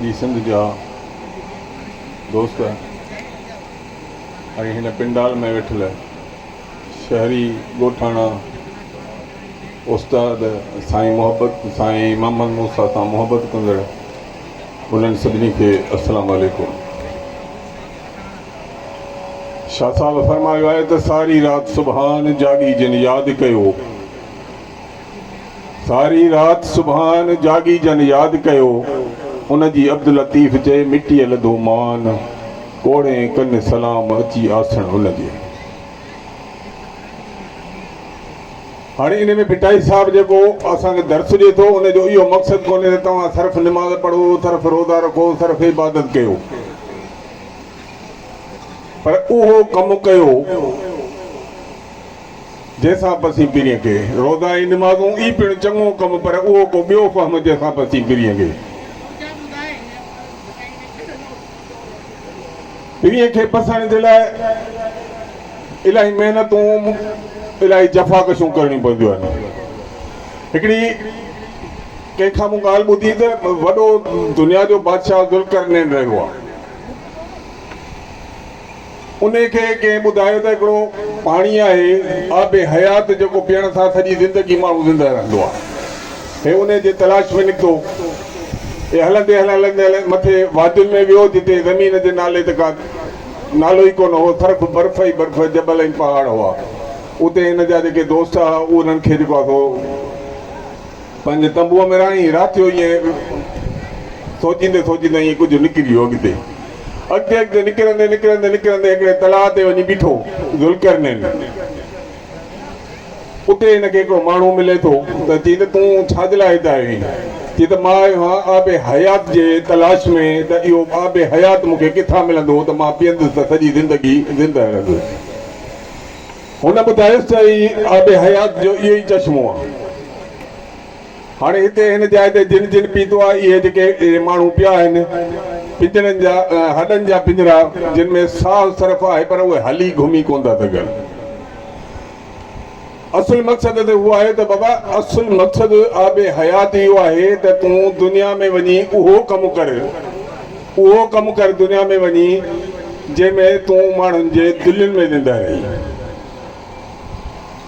सॼी सिंध जा दोस्त ऐं हिन पिंडाल में वेठल शहरी ॻोठाणा उस्ताद साईं मोहम्मद मूसा सां मोहबत कंदड़ उन्हनि सभिनी खे अस्सलाम वालेकुम। शाह साहब फरमायो आहे त सारी राति सुबहान जागी जिन यादि कयो, सारी राति सुबहान जागी जन यादि कयो, उनजी अब्दुल लतीफ़ चए मिटीअ लधो मान, कोड़े कन सलाम अची आसण उनजे। हाणे इन में भिटाई साहब जेको असांखे दर्स ॾिए थो उनजो इहो मक़सदु कोन्हे त तव्हां सिर्फ़ निमाज़ पढ़ो, सिर्फ़ रोज़ा रखो, सिर्फ़ इबादत कयो, पर उहो कमु कयो जंहिंसां पसी पीढ़ीअ खे रोज़ा ऐं निमाज़ूं ई पिणु चङो कमु, पर उहो को ॿियो फहम जंहिंसां पसी पीढ़ीअ खे पसण जे लाइ इलाही महिनतूं इलाही जफ़ाकशूं करणियूं पवंदियूं आहिनि। हिकिड़ी कंहिंखां मूं ॻाल्हि ॿुधी त वॾो दुनिया जो बादशाह ज़ुल्करनैन रहियो आहे, उनखे कंहिं ॿुधायो त हिकिड़ो पाणी आहे आबे हयात जेको पीअण सां सॼी ज़िंदगी माण्हू ज़िंदा रहंदो आहे। हे उन जे तलाश में निकितो, हे हलंदे हलंदे मथे वादियुनि में वियो जिते ज़मीन जे नाले ते का नालो ई कोन हो, सिर्फ़ु बर्फ़ ई बर्फ़, जबल ऐं पहाड़ हुआ। उते हिन जा जेके दोस्त हुआ उन्हनि खे जेको आहे पंहिंजे तंबूअ में रही राति जो ईअं सोचींदे सोचींदे ईअं कुझु निकिरी वियो। अॻिते अॻिते निकिरंदे निकिरंदे निकिरंदे हिकिड़े तलाउ ते वञी बीठो ज़ुल्करनैन। उते हिनखे हिकिड़ो माण्हू मिले थो त चई त तूं छाजे लाइ हिते आयो आहीं? चई त मां आयो आहियां आबे हयात जे तलाश में, त इहो आबे हयात मूंखे किथां मिलंदो त मां पीअंदुसि त सॼी ज़िंदगी ज़िंदा रहंदुसि। हुन ॿुधायुसि त ई आबे हयात जो इहो ई चश्मो आहे। हाणे हिते हिन जाइ ते जिन जिन पीतो आहे इहे जेके माण्हू पिया आहिनि, पिंजरनि जा हॾनि जा पिंजरा जिन में साह सिर्फ़ु आहे, पर उहे हली घुमी कोन था सघनि। असुल मक़सदु त उहो आहे त बाबा असुल मक़सदु आबे हयात इहो आहे त तूं दुनिया में वञी उहो कमु कर दुनिया में वञी जंहिंमें तूं माण्हुनि जे दिलनि में ज़िंदा रही।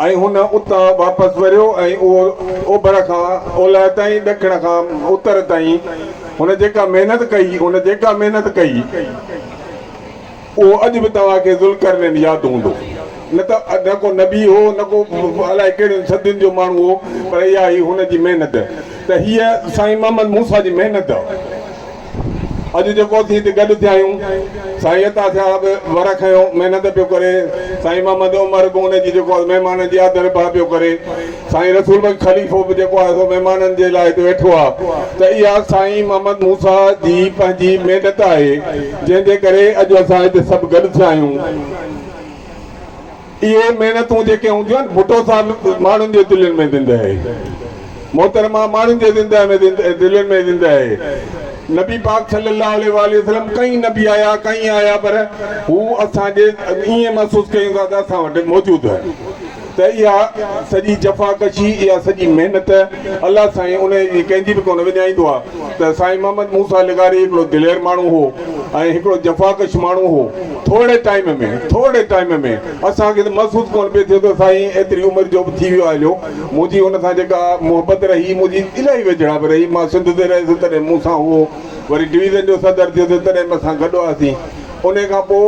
ऐं हुन उतां वापसि वरियो ऐं उहो ओभर खां ओलह ताईं, ॾखिण खां उत्तर ताईं हुन जेका महिनत कई उहो अॼु बि तव्हांखे ज़ुल्करनैन यादि हूंदो। न त न को नबी हो, न को अलाए कहिड़ियुनि सदियुनि जो माण्हू हो, पर इहा ई हुनजी महिनत। त हीअ साईं मोहम्मद मूसा जी महिनत आहे। अॼु जेको असीं हिते गॾु थिया आहियूं, साईं अता साहिब वर खयो महिनत पियो करे, साईं मोहम्मद उमर बि हुनजी जेको आहे महिमाननि जी आदर भाउ पियो करे, साईं रसूल बि ख़लीफ़ो बि जेको आहे सो महिमाननि जे लाइ हिते वेठो आहे। त इहा साईं मोहम्मद मूसा जी पंहिंजी महिनत आहे, जंहिंजे करे अॼु असां हिते सभु गॾु थिया आहियूं। इहे महिनतूं जेके हूंदियूं आहिनि, भुटो साहिब माण्हुनि जे दिलनि में ज़िंदा आहे, मोहतरमा माण्हुनि जे दिलनि में ज़िंदा आहे। नबी पाक सल्लल्लाहु अलैहि वसल्लम कई नबी आया, पर हू असांजे ईअं महसूसु कयूं था त असां वटि मौजूदु आहे। त इहा सॼी जफ़ाकशी, इहा सॼी महिनत अलाह साईं उन जी कंहिंजी बि कोन विञाईंदो आहे। त साईं मोहम्मद मूसा लिगारी हिकिड़ो दिलेर माण्हू हो ऐं हिकिड़ो जफ़ाकश माण्हू हो। थोरे टाइम में असांखे त महसूसु कोन पियो थियो त साईं एतिरी उमिरि जो बि थी वियो आहे। मुंहिंजी हुन सां जेका मुहबत रही, मुंहिंजी इलाही वेझड़ा बि रही। मां सिंध ते रहियुसि तॾहिं मूंसां उहो वरी डिवीज़न जो सदर थियो त तॾहिं बि असां गॾु हुआसीं। उन खां पोइ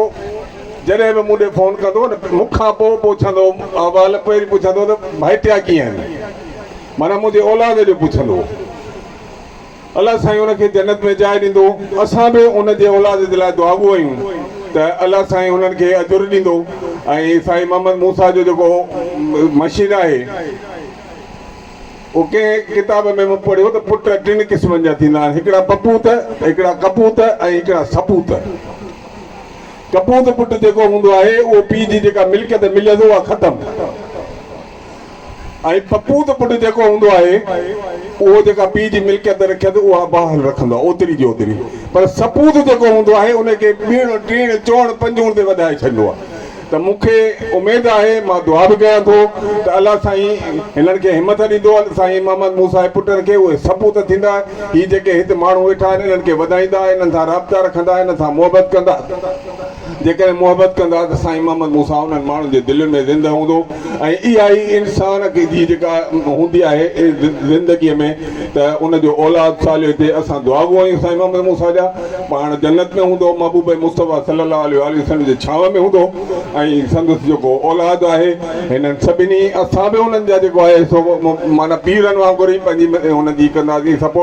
जॾहिं बि मूं ॾे फ़ोन कंदो न, मूंखां पोइ पुछंदो अहवाल, पहिरीं पुछंदो त भाइटिया कीअं आहिनि, माना मुंहिंजे औलाद जो पुछंदो। अलाह साईं हुनखे जन्नत में जाइ ॾींदो। असां बि उनजे औलाद जे लाइ दुआगो आहियूं त अलाह साईं हुननि खे अजुर ॾींदो। ऐं साईं मोहम्मद मूसा जो जेको मशीन आहे, उहो कंहिं किताब में मूं पढ़ियो त पुट 3 क़िस्मनि जा थींदा आहिनि, हिकिड़ा पपूत, हिकिड़ा कपूत ऐं हिकिड़ा सपूत। कपूत पुट जेको हूंदो आहे उहो पीउ जी जेका मिल्कियत मिलंदो आहे ख़तमु, ऐं पपूत पुट जेको हूंदो आहे उहो जेका पीउ जी मिल्कियत रखियत उहा बहाल रखंदो आहे ओतिरी जो ओतिरी। पर सपूत जेको हूंदो आहे उनखे ॿीण टीण चोण पंजूण ते वधाए छॾींदो आहे। त त मूंखे उमेदु आहे, मां दुआ बि कयां थो त अलाह साईं हिननि खे हिमत ॾींदो साईं मोहम्मद मूसा जे पुटनि खे, उहे सबूत थींदा, हीअ जेके हिते माण्हू वेठा आहिनि इन्हनि खे वधाईंदा, इन्हनि सां राब्ता रखंदा, इन्हनि सां मुहबत कंदा। जेकॾहिं मुहबत कंदा त साईं मोहम्मद मूसा उन्हनि माण्हुनि जे दिलि में ज़िंदह हूंदो। ऐं इहा ई इंसान जी जेका हूंदी आहे ज़िंदगीअ में त उनजो औलाद सालियो थिए। असां दुआ घुरूं आहियूं साईं मोहम्मद मूसा जा, पाण जन्नत में हूंदो, महबूब मुस्तफ़ा सल्लल्लाहु अलैहि वसल्लम जे छांव में हूंदो। ऐं संदसि जेको औलाद आहे हिननि सभिनी, असां बि हुननि जा जेको आहे सो माना पीरनि वांगुरु ई पंहिंजी हुनजी कंदासीं सपोर्ट।